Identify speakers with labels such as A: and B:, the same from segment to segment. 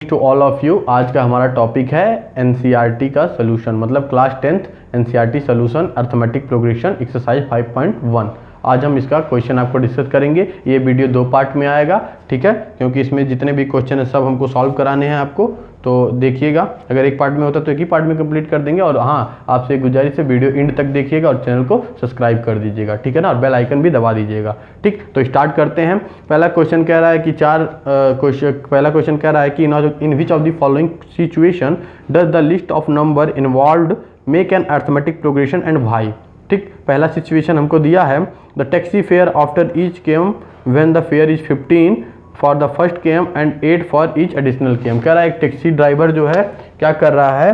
A: To all of you. आज का हमारा टॉपिक है एनसीईआरटी का सोल्यूशन, मतलब class 10th NCERT solution arithmetic progression exercise 5.1। आज हम इसका क्वेश्चन आपको डिस्कस करेंगे। ये वीडियो 2 पार्ट में आएगा, ठीक है, क्योंकि इसमें जितने भी क्वेश्चन है सब हमको सॉल्व कराने हैं आपको। तो देखिएगा, अगर एक पार्ट में होता तो एक ही पार्ट में कंप्लीट कर देंगे। और हाँ, आपसे एक गुजारिश है, वीडियो एंड तक देखिएगा और चैनल को सब्सक्राइब कर दीजिएगा, ठीक है ना, और बेल आइकन भी दबा दीजिएगा। ठीक, तो स्टार्ट करते हैं। पहला क्वेश्चन कह रहा है कि पहला क्वेश्चन कह रहा है कि in which of the following situation does the list of number involved make an arithmetic progression and why. ठीक, पहला सिचुएशन हमको दिया है, the taxi fare after each km when the fare is 15 for the first km and 8 for each additional km. कह रहा है एक taxi driver जो है क्या कर रहा है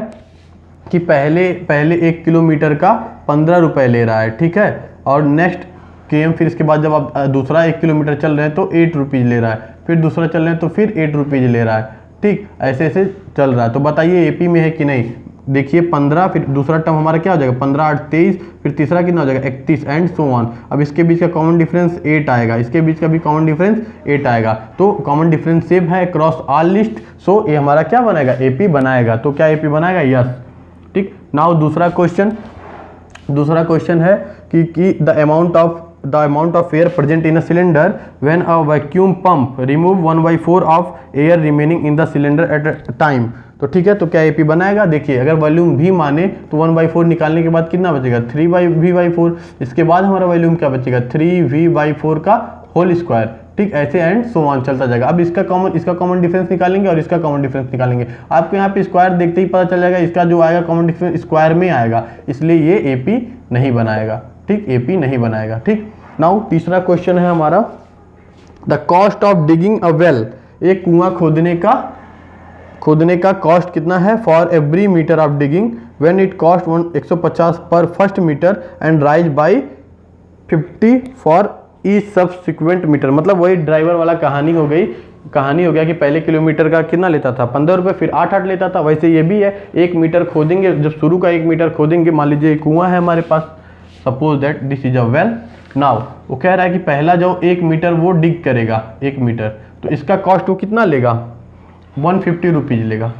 A: कि पहले 1 किलोमीटर का 15 रुपये ले रहा है, ठीक है, और नेक्स्ट केम फिर इसके बाद जब आप दूसरा 1 किलोमीटर चल रहे हैं तो 8 रुपीज़ ले रहा है, फिर दूसरा चल रहे हैं तो फिर 8 रुपीज़ ले रहा है। ठीक, ऐसे ऐसे चल रहा है। तो बताइए एपी में है कि नहीं। देखिए 15, फिर दूसरा टर्म हमारा क्या हो जाएगा 15 8 23, फिर तीसरा कितना हो जाएगा 31 एंड सो ऑन। अब इसके बीच का कॉमन डिफरेंस 8 आएगा, इसके बीच का भी कॉमन डिफरेंस 8 आएगा। तो कॉमन डिफरेंस सेम है अक्रॉस ऑल लिस्ट, सो ये हमारा क्या बनाएगा एपी बनाएगा। तो क्या एपी बनाएगा, यस। ठीक, नाउ दूसरा क्वेश्चन है कि the amount of air present in a cylinder when a vacuum pump remove 1/4 of air remaining in the cylinder at a time. तो ठीक है, तो क्या एपी बनाएगा। देखिए अगर वॉल्यूम भी माने तो 1/4 निकालने के बाद कितना बचेगा 3v/4। इसके बाद हमारा वॉल्यूम क्या बचेगा 3v/4 का होल स्क्वायर। ठीक, ऐसे एंड सो ऑन चलता जाएगा। अब इसका कॉमन डिफरेंस निकालेंगे और इसका कॉमन डिफरेंस निकालेंगे। आपको यहाँ पे स्क्वायर देखते ही पता चल जाएगा, इसका जो आएगा कॉमन डिफरेंस स्क्वायर में आएगा, इसलिए ये एपी नहीं बनाएगा। ठीक, एपी नहीं बनाएगा। ठीक, नाउ तीसरा क्वेश्चन है हमारा, the cost of digging a well. एक कुआं खोदने का कॉस्ट कितना है for every metre of digging when it cost 150 पर first metre and rise by 50 for each subsequent metre. मतलब वही ड्राइवर वाला कहानी हो गया कि पहले किलोमीटर का कितना लेता था 15 रुपये, फिर 8 लेता था। वैसे ये भी है, 1 मीटर खोदेंगे, जब शुरू का 1 मीटर खोदेंगे, मान लीजिए कुआं है हमारे पास, suppose that this is a well. Now वो कह रहा है कि पहला जो 1 मीटर वो डिग करेगा 1 मीटर, तो इसका कॉस्ट वो कितना लेगा 150 रुपीज़ लेगा।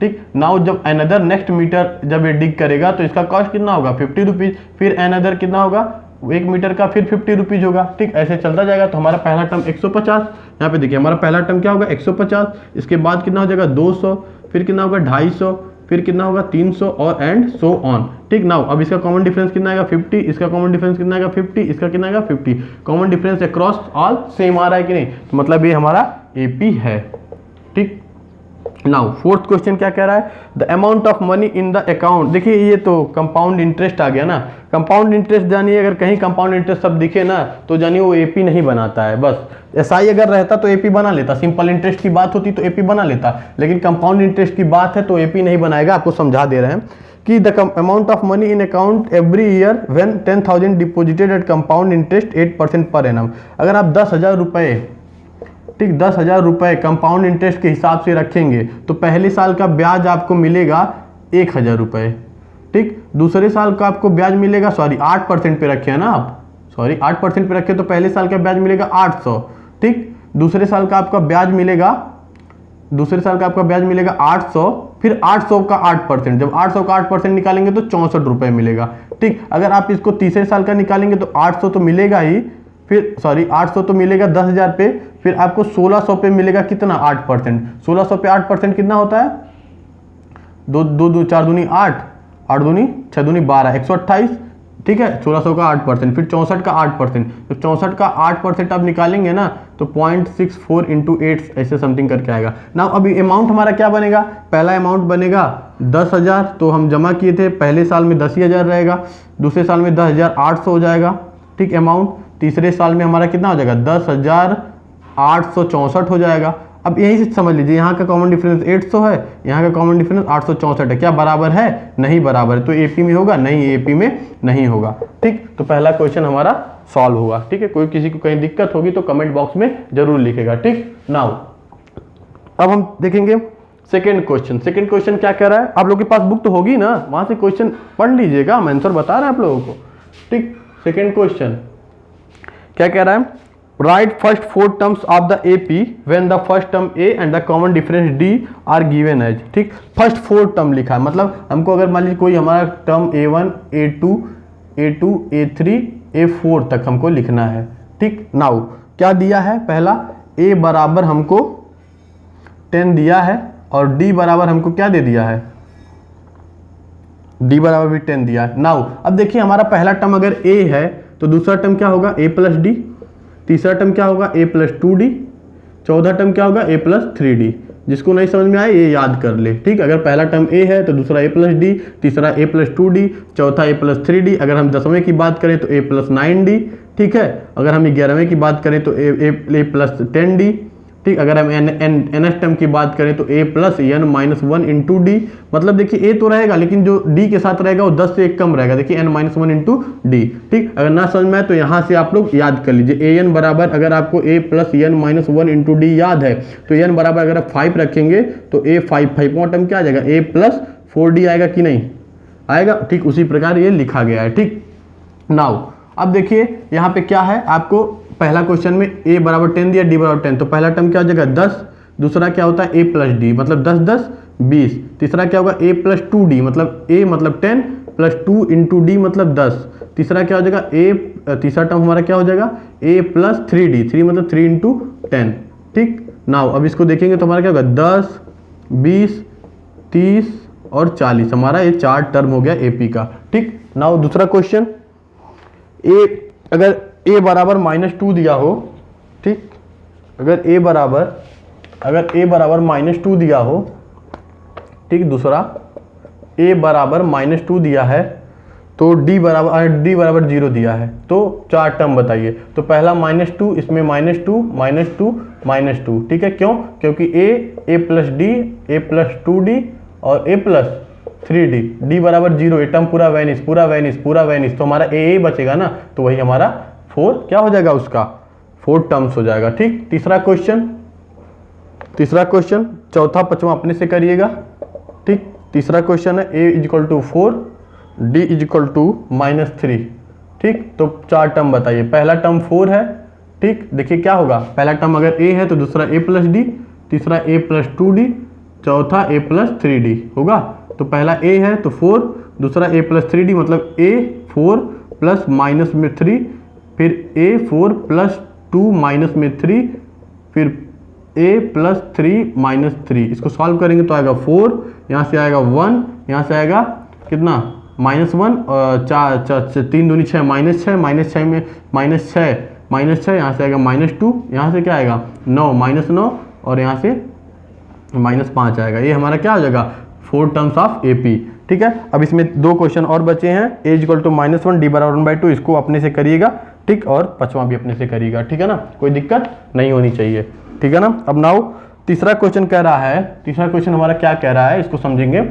A: ठीक, नाउ जब अनदर नेक्स्ट मीटर जब ये डिग करेगा तो इसका कॉस्ट कितना होगा 50 रुपीज़, फिर अनदर कितना होगा 1 मीटर का फिर 50 रुपीज़ होगा। ठीक, ऐसे चलता जाएगा। तो हमारा पहला टर्म 150, यहाँ पे देखिए हमारा पहला टर्म क्या होगा 150, इसके बाद कितना हो जाएगा 200, फिर कितना होगा 250, फिर कितना होगा 300 और एंड सो ऑन। ठीक, नाउ अब इसका कॉमन डिफरेंस कितना आएगा 50, इसका कॉमन डिफरेंस कितना आएगा 50, इसका कितना आएगा 50। Common difference across all same आ रहा है कि नहीं, तो मतलब ये हमारा एपी है। ठीक, नाउ फोर्थ क्वेश्चन क्या कह रहा है, the amount of money in the account. देखिए ये तो कंपाउंड इंटरेस्ट आ गया ना। कंपाउंड इंटरेस्ट जानिए, अगर कहीं कंपाउंड इंटरेस्ट सब दिखे ना तो जानिए वो एपी नहीं बनाता है। बस एसआई अगर रहता तो एपी बना लेता, सिंपल इंटरेस्ट की बात होती तो एपी बना लेता, लेकिन कंपाउंड इंटरेस्ट की बात है तो एपी नहीं बनाएगा। आपको समझा दे रहे हैं कि the amount of money in account every year when 10,000 deposited at compound interest 8% पर एनम। अगर आप 10,000 रुपये, ठीक, 10,000 रुपये कंपाउंड इंटरेस्ट के हिसाब से रखेंगे तो पहले साल का ब्याज आपको मिलेगा 1,000 रुपये। ठीक, दूसरे साल का आपको ब्याज मिलेगा 8% पे रखे हैं ना आप, 8% पे रखे तो पहले साल का ब्याज मिलेगा 800। ठीक, दूसरे साल का आपका ब्याज मिलेगा 800, फिर 800 का 8%, जब 800 का 8% निकालेंगे तो 64 रुपये मिलेगा। ठीक, अगर आप इसको तीसरे साल का निकालेंगे तो 800 तो मिलेगा ही, फिर 800 तो मिलेगा 10,000 पे, फिर आपको 1600 पे मिलेगा कितना 8%। 1600 पे 8% कितना होता है 2 4 दूनी 8, 8 दूनी 6 दूनी 12, 128। ठीक है, 1600 का 8%, फिर 64 का 8%। तो 64 का 8% आप निकालेंगे ना तो 0.64 × 8 ऐसे समथिंग करके आएगा ना। अभी अमाउंट हमारा क्या बनेगा, पहला अमाउंट बनेगा 10,000, तो हम जमा किए थे, पहले साल में 10,000 रहेगा, दूसरे साल में 10,800 हो जाएगा। ठीक, अमाउंट तीसरे साल में हमारा कितना हो जाएगा 10,864 हो जाएगा। अब यहीं से समझ लीजिए, यहाँ का कॉमन डिफरेंस 800 है, यहाँ का कॉमन डिफरेंस 864 है। क्या बराबर है, नहीं बराबर है, तो एपी में होगा नहीं, एपी में नहीं होगा। ठीक, तो पहला क्वेश्चन हमारा सॉल्व हुआ। ठीक है, कोई किसी को कहीं दिक्कत होगी तो कमेंट बॉक्स में जरूर लिखेगा। ठीक, नाउ अब हम देखेंगे सेकेंड क्वेश्चन क्या कह रहा है। आप लोग के पास बुक तो होगी ना, वहां से क्वेश्चन पढ़ लीजिएगा, हम आंसर बता रहे हैं आप लोगों को। ठीक, सेकेंड क्वेश्चन क्या कह रहा है, write first 4 terms of the AP when the first term A and the common difference D are given as. ठीक, फर्स्ट 4 टर्म लिखा है, मतलब हमको अगर मान लीजिए कोई हमारा term A1 A2 A3 A4 तक हमको लिखना है। ठीक, नाउ क्या दिया है, पहला A बराबर हमको 10 दिया है और D बराबर हमको क्या दे दिया है, D बराबर भी 10 दिया है। नाउ अब देखिए हमारा पहला टर्म अगर A है तो दूसरा टर्म क्या होगा A प्लस डी, तीसरा टर्म क्या होगा A प्लस 2D, चौथा टर्म क्या होगा A प्लस 3D। जिसको नहीं समझ में आए ये याद कर ले। ठीक, अगर पहला टर्म A है तो दूसरा A प्लस डी, तीसरा A प्लस 2D, चौथा A प्लस 3D। अगर हम 10वें की बात करें तो A प्लस 9D। ठीक है, अगर हम 11वें की बात करें तो A प्लस 10D। ठीक, अगर हम एनएस टर्म की बात करें तो A plus n minus 1 into D. मतलब देखिए A तो रहेगा लेकिन जो D के साथ रहेगा वो 10 से एक कम रहेगा, देखिए n माइनस 1 इंटू डी। ठीक, अगर ना समझ में आए तो यहाँ से आप लोग याद कर लीजिए an बराबर, अगर आपको A plus n minus 1 into D याद है तो n बराबर अगर आप 5 रखेंगे तो A 5वां टर्म क्या आ जाएगा A प्लस 4D आएगा कि नहीं आएगा। ठीक, उसी प्रकार ये लिखा गया है। ठीक, नाउ अब देखिए यहाँ पे क्या है, आपको पहला क्वेश्चन में A बराबर 10 दिया, D बराबर 10, तो पहला टर्म क्या हो जाएगा 10, दूसरा क्या होता है A प्लस डी मतलब 10 10 20, तीसरा क्या होगा A प्लस 2D मतलब A मतलब 10 प्लस 2 इंटू डी मतलब 10, तीसरा क्या हो जाएगा A, तीसरा टर्म हमारा क्या हो जाएगा A प्लस 3D, 3 मतलब 3 इंटू 10। ठीक, नाउ अब इसको देखेंगे तो हमारा क्या होगा 10 20 30 और 40, हमारा ये 4 टर्म हो गया AP का। ठीक, नाउ दूसरा क्वेश्चन अगर A बराबर -2 दिया हो। ठीक, अगर A बराबर -2 दिया हो। ठीक, दूसरा A बराबर -2 दिया है तो D बराबर 0 दिया है, तो 4 टर्म बताइए। तो पहला -2, इसमें -2 ठीक है, क्यों, क्योंकि A plus D A plus 2D और A प्लस 3D, D बराबर 0, ये टर्म पूरा वैनिश, तो हमारा A बचेगा ना, तो वही हमारा 4 क्या हो जाएगा, उसका 4 टर्म्स हो जाएगा। ठीक, तीसरा क्वेश्चन चौथा पांचवा अपने से करिएगा। ठीक, तीसरा क्वेश्चन है A is equal to 4 D is equal to -3। ठीक, तो 4 टर्म बताइए। पहला टर्म 4 है। ठीक, देखिए क्या होगा, पहला टर्म अगर A है तो दूसरा A प्लस डी, तीसरा A प्लस 2D, चौथा A प्लस 3D होगा। तो पहला A है तो 4, दूसरा A प्लस 3D मतलब A 4 प्लस माइनस में 3, फिर A 4 प्लस 2 माइनस में 3, फिर A प्लस 3 माइनस 3। इसको सॉल्व करेंगे तो आएगा 4, यहाँ से आएगा 1, यहाँ से आएगा कितना -1, और 3 दूनी 6, -6 में -6 यहाँ से आएगा -2, यहाँ से क्या आएगा 9 -9 और यहाँ से -5 आएगा। ये हमारा क्या हो जाएगा 4 टर्म्स ऑफ AP। ठीक है, अब इसमें 2 क्वेश्चन और बचे हैं। A इक्वल टू -1 D बराबर 1/2, इसको अपने से करिएगा। ठीक, और पांचवा भी अपने से करिएगा। ठीक है ना, कोई दिक्कत नहीं होनी चाहिए। ठीक है ना। अब नाउ तीसरा क्वेश्चन कह रहा है, तीसरा क्वेश्चन हमारा क्या कह रहा है इसको समझेंगे।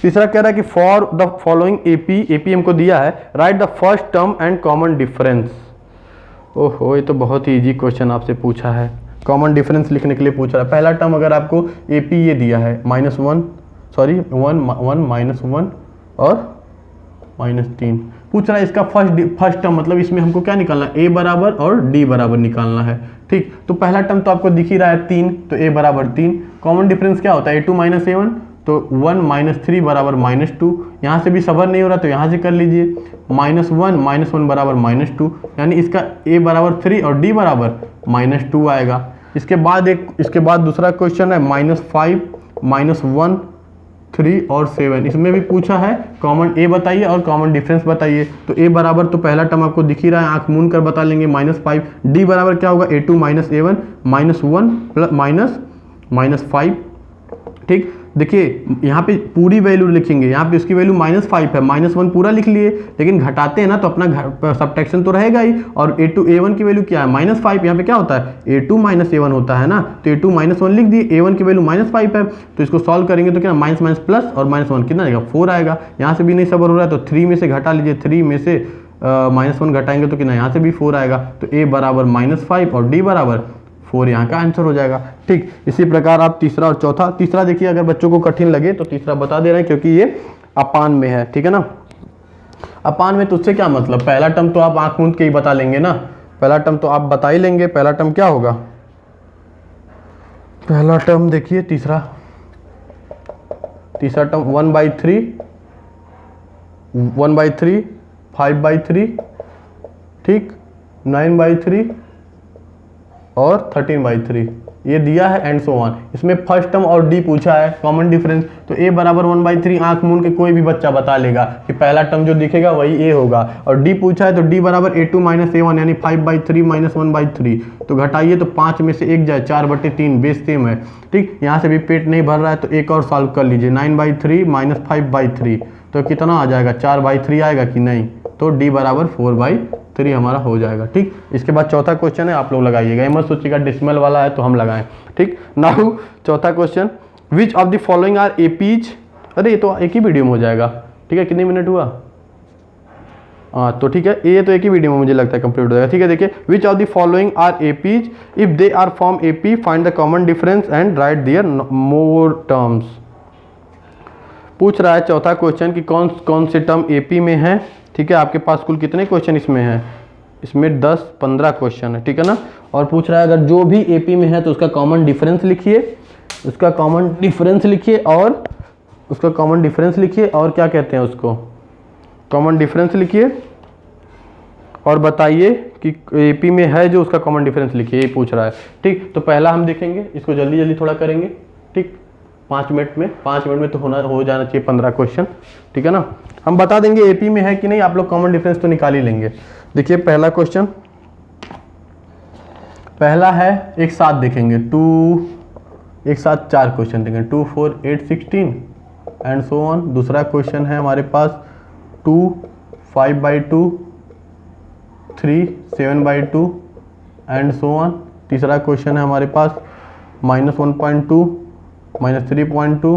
A: तीसरा कह रहा है कि फॉर द फॉलोइंग AP हमको दिया है, right the first term and common difference. ओहो, ये तो बहुत ही इजी क्वेश्चन आपसे पूछा है, कॉमन डिफरेंस लिखने के लिए पूछ रहा है। पहला टर्म अगर आपको AP ये दिया है -1 -1 और -3 पूछ रहा है, इसका फर्स्ट टर्म मतलब इसमें हमको क्या निकालना है, A बराबर और D बराबर निकालना है। ठीक, तो पहला टर्म तो आपको दिख ही रहा है 3, तो A बराबर 3। कॉमन डिफरेंस क्या होता है A2 - A1, तो 1 - 3 बराबर -2। यहाँ से भी सबर नहीं हो रहा तो यहाँ से कर लीजिए, -1 बराबर -2, यानी इसका A बराबर 3 और D बराबर -2 आएगा। इसके बाद दूसरा क्वेश्चन है -5 -1 3 और 7, इसमें भी पूछा है कॉमन A बताइए और कॉमन डिफरेंस बताइए। तो A बराबर तो पहला टर्म आपको दिख ही रहा है, आंख मूंद कर बता लेंगे -5। D बराबर क्या होगा A2 - A1 -1 प्लस -5। ठीक, देखिए यहाँ पे पूरी वैल्यू लिखेंगे, यहाँ पे उसकी वैल्यू -5 है, -1 पूरा लिख लिए, लेकिन घटाते हैं ना तो अपना सब्ट्रैक्शन तो रहेगा ही। और A2 A1 की वैल्यू क्या है -5, यहाँ पे क्या होता है A2 - A1 होता है ना, तो A2 -1 लिख दिए, A1 की वैल्यू -5 है, तो इसको सॉल्व करेंगे तो क्या माइनस प्लस और -1 कितना आएगा 4 आएगा। यहाँ से भी नहीं सबर हो रहा है तो 3 में से घटा लीजिए, 3 में से -1 घटाएंगे तो कितना यहाँ से भी 4 आएगा। तो A बराबर -5 और D बराबर 4 यहाँ का आंसर हो जाएगा। ठीक, इसी प्रकार आप तीसरा और चौथा, तीसरा देखिए अगर बच्चों को कठिन लगे तो तीसरा बता दे रहे हैं क्योंकि ये अपान में है। ठीक है ना, अपान में तो उससे क्या मतलब, पहला टर्म तो आप आंख मूंद के ही बता लेंगे ना, पहला टर्म तो आप बता ही लेंगे, पहला टर्म क्या होगा, पहला टर्म देखिए तीसरा टर्म 1/3, 1/3, 5/3, ठीक, 9/3 और 13/3 ये दिया है एंड सो ऑन। इसमें फर्स्ट टर्म और डी पूछा है कॉमन डिफरेंस, तो a बराबर 1/3 आंख मूंद के कोई भी बच्चा बता लेगा कि पहला टर्म जो दिखेगा वही a होगा, और d पूछा है तो d बराबर a2 - a1 यानी 5/3 - 1/3, तो घटाइए तो 5 में से 1 जाए 4/3, बेस सेम है, ठीक। यहाँ से भी पेट नहीं भर रहा है तो एक और सॉल्व कर लीजिए, 9/3 - 5/3 तो कितना आ जाएगा, 4/3 आएगा कि नहीं, तो d बराबर 4/3 हमारा हो जाएगा, ठीक। इसके बाद चौथा क्वेश्चन है, आप लोग लगाइएगा, ये मत सोचिएगा डेसिमल वाला है तो हम लगाएं, ठीक। नाउ चौथा question, which of the following are APs, अरे ये तो एक ही वीडियो में हो जाएगा, ठीक है। कितने मिनट हुआ, हाँ तो ठीक है, ये तो एक ही वीडियो में मुझे लगता है कंप्लीट हो जाएगा, ठीक है। देखिए, which of the following are APs, if they are form AP find the common difference and write there more terms. पूछ रहा है चौथा क्वेश्चन कि कौन कौन से टर्म एपी में है, ठीक है। आपके पास कुल कितने क्वेश्चन इसमें हैं, इसमें 10-15 क्वेश्चन है, ठीक है ना। और पूछ रहा है अगर जो भी एपी में है तो उसका कॉमन डिफरेंस लिखिए, उसका कॉमन डिफरेंस लिखिए, और उसका कॉमन डिफरेंस लिखिए, और क्या कहते हैं उसको, कॉमन डिफरेंस लिखिए, और बताइए कि एपी में है जो उसका कॉमन डिफरेंस लिखिए, ये पूछ रहा है, ठीक। तो पहला हम देखेंगे, इसको जल्दी जल्दी थोड़ा करेंगे, ठीक, 5 मिनट में तो हो जाना चाहिए 15 क्वेश्चन, ठीक है ना। हम बता देंगे एपी में है कि नहीं, आप लोग कॉमन डिफरेंस तो निकाल ही लेंगे। देखिए पहला क्वेश्चन, पहला है एक साथ देखेंगे, एक साथ 4 क्वेश्चन देखेंगे, 2, 4, 8, 16 एंड सो ऑन। दूसरा क्वेश्चन है हमारे पास 2, 5/2, 3, 7/2 एंड सो ऑन। तीसरा क्वेश्चन है हमारे पास -1.2, -3.2,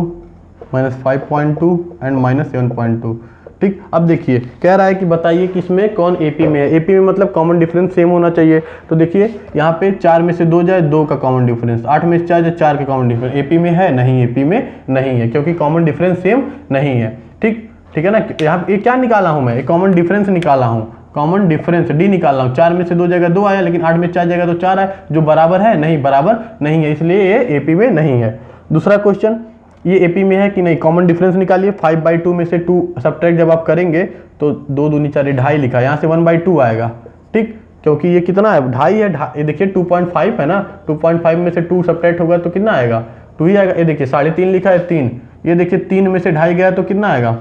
A: -5.2 एंड -7.2, ठीक। अब देखिए कह रहा है कि बताइए कि इसमें कौन एपी में है, एपी में मतलब कॉमन डिफरेंस सेम होना चाहिए, तो देखिए यहाँ पे 4 में से 2 जाए 2 का कॉमन डिफरेंस, 8 में से 4 जाए 4 का कॉमन डिफरेंस, एपी में है नहीं, एपी में नहीं है क्योंकि कॉमन डिफरेंस सेम नहीं है, ठीक है ना। यहाँ ये क्या निकाला हूँ मैं, एक कॉमन डिफरेंस निकाला हूँ, कॉमन डिफरेंस डी निकाला हूँ, 4 में से 2 जगह 2 आया, लेकिन 8 में 4 जगह तो 4 आया, जो बराबर है नहीं, बराबर नहीं है, इसलिए ये एपी में नहीं है। दूसरा क्वेश्चन, ये एपी में है कि नहीं, कॉमन डिफरेंस निकालिए, 5/2 में से 2 सब्ट्रैक्ट जब आप करेंगे तो 2 दूनी 4 2.5 लिखा है, यहाँ से 1/2 आएगा, ठीक, क्योंकि ये कितना है, 2.5 है, ये देखिए 2.5 है ना, 2.5 में से 2 सब्ट्रैक्ट होगा तो कितना आएगा, 2 ही आएगा। ये देखिए 3.5 लिखा है 3, ये देखिए 3 में से 2.5 गया तो कितना आएगा,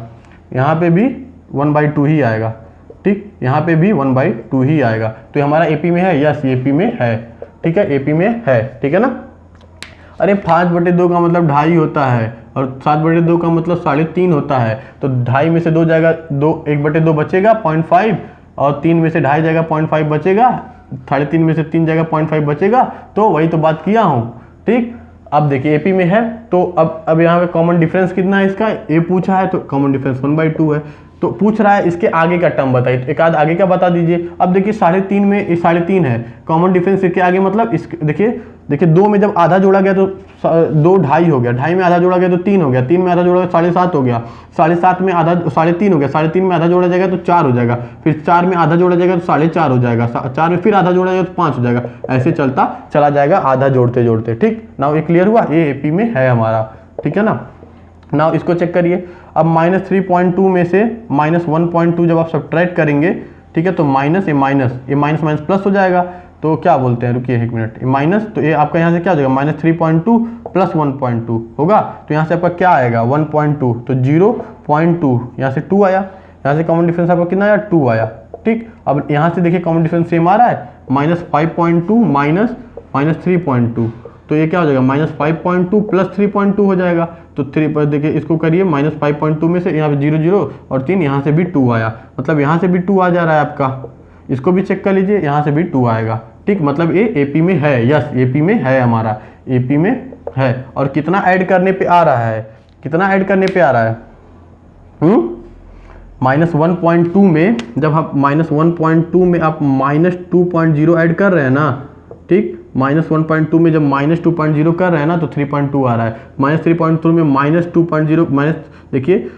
A: यहाँ पे भी 1/2 ही आएगा, ठीक, यहाँ पे भी 1/2 ही आएगा, तो हमारा एपी में है, यस एपी में है, ठीक है, एपी में है, ठीक है ना। अरे 5/2 का मतलब 2.5 होता है, और 7/2 का मतलब 3.5 होता है, तो 2.5 में से 2 जाएगा 2, 1/2 बचेगा 0.5, और 3 में से 2.5 जाएगा 0.5 बचेगा, 3.5 में से 3 जाएगा 0.5 बचेगा, तो वही तो बात किया हूँ, ठीक। अब देखिए एपी में है तो अब यहाँ पे कॉमन डिफरेंस कितना है इसका, ए पूछा है तो कॉमन डिफरेंस 1/2 है, तो पूछ रहा है इसके आगे का टर्म बताइए, तो एक आध आगे का बता दीजिए। अब देखिए 3.5 में 3.5 है, कॉमन डिफरेंस इसके आगे मतलब इस देखिए 2 में जब आधा जोड़ा गया तो 2 2.5 हो गया, 2.5 में आधा जोड़ा गया तो 3 हो गया, 3 में आधा जोड़ा गया 7.5 हो गया, 7.5 में आधा 3.5 हो गया, 3.5 में आधा जोड़ा जाएगा तो 4 हो जाएगा, फिर 4 में आधा जोड़ा जाएगा तो 4.5 हो जाएगा, 4 में फिर आधा जोड़ा जाएगा तो 5 हो जाएगा, ऐसे चलता चला जाएगा आधा जोड़ते जोड़ते, ठीक। नाउ ये क्लियर हुआ, ये एपी में है हमारा, ठीक है ना। नाउ इसको चेक करिए, अब -3.2 में से -1.2 जब आप सब्ट्रैक्ट करेंगे, ठीक है, तो माइनस ये माइनस प्लस हो जाएगा, तो क्या बोलते हैं, रुकिए एक मिनट, माइनस, तो ये आपका यहाँ से क्या हो जाएगा, -3.2 + 1.2 होगा, तो यहाँ से आपका क्या आएगा 1.2, तो 0.2, यहाँ से 2 आया, यहाँ से कॉमन डिफरेंस आपका कितना आया 2 आया, ठीक। अब यहाँ से देखिए कॉमन डिफरेंस सेम आ रहा है, -5.2 -3.2, तो ये क्या हो जाएगा -5.2 + 3.2 हो जाएगा, तो 3 पर देखिए इसको करिए, -5.2 में से यहाँ पे 0 0 और 3, यहाँ से भी 2 आया, मतलब यहाँ से भी 2 आ जा रहा है आपका, इसको भी चेक कर लीजिए, यहाँ से भी 2 आएगा, ठीक, मतलब ये एपी में है, यस एपी में है हमारा, एपी में है। और कितना ऐड करने पे आ रहा है, कितना ऐड करने पे आ रहा है, -1.2 में जब आप -1.2 में आप -2.0 ऐड कर रहे हैं ना, ठीक, -1.2 में जब -2.0 कर रहे हैं ना तो 3.2 आ रहा है, -3.2 में -2.0 देखिए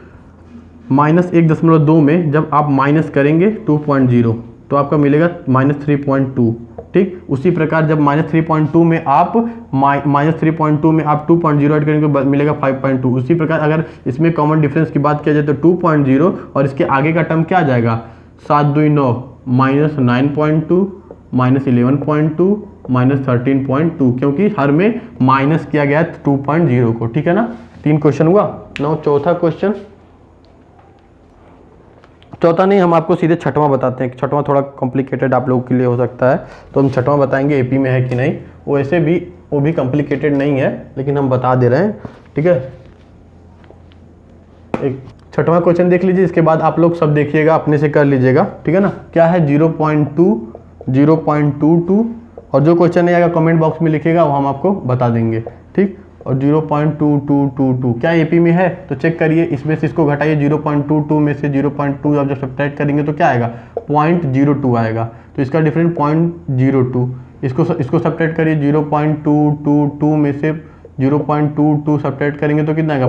A: -1.2 में जब आप माइनस करेंगे 2.0 तो आपका मिलेगा -3.2। ठीक, उसी प्रकार जब -3.2 में आप -3.2 में आप 2.0 ऐड करेंगे तो मिलेगा 5.2। उसी प्रकार अगर इसमें कॉमन डिफरेंस की बात किया जाए तो 2.0 और इसके आगे का टर्म क्या आ जाएगा, 7 2 9 -9.2 -11.2 -13.2, क्योंकि हर में माइनस किया गया 2.0 को। ठीक है ना, 3 क्वेश्चन हुआ। नाउ चौथा क्वेश्चन, चौथा नहीं, हम आपको सीधे छठवां बताते हैं। छठवां थोड़ा कॉम्प्लिकेटेड आप लोगों के लिए हो सकता है, तो हम छठवां बताएंगे एपी में है कि नहीं। वो ऐसे भी वो भी कॉम्प्लिकेटेड नहीं है, लेकिन हम बता दे रहे हैं। ठीक है, एक छठवां क्वेश्चन देख लीजिए, इसके बाद आप लोग सब देखिएगा, अपने से कर लीजिएगा। ठीक है ना, क्या है 0.2 0.22, और जो क्वेश्चन नहीं आएगा कमेंट बॉक्स में लिखिएगा, वो हम आपको बता देंगे। ठीक, और 0.2222 क्या एपी में है, तो चेक करिए, इसमें से इसको घटाइए, 0.22 में से 0.2 आप जब सब्ट्रैक्ट करेंगे तो क्या आएगा, 0.02 आएगा। तो इसका डिफरेंस 0.02, इसको सब्ट्रैक्ट करिए, 0.222 में से 0.22 सब्ट्रैक्ट करेंगे तो कितना आएगा,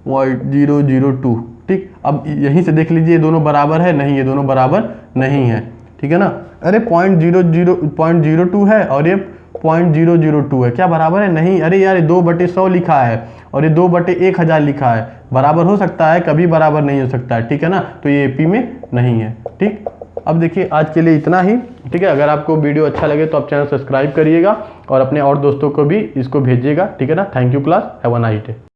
A: 0.002। ठीक, अब यहीं से देख लीजिए, ये दोनों बराबर है नहीं, ये दोनों बराबर नहीं है। ठीक है ना, अरे 0.02 है और ये 0.002 है, क्या बराबर है, नहीं। अरे यार, 2/100 लिखा है और ये 2/1000 लिखा है, बराबर हो सकता है, कभी बराबर नहीं हो सकता है। ठीक है ना, तो ये एपी में नहीं है। ठीक, अब देखिए आज के लिए इतना ही। ठीक है, अगर आपको वीडियो अच्छा लगे तो आप चैनल सब्सक्राइब करिएगा और अपने और दोस्तों को भी इसको भेजिएगा। ठीक है ना, thank you class, have a nice day.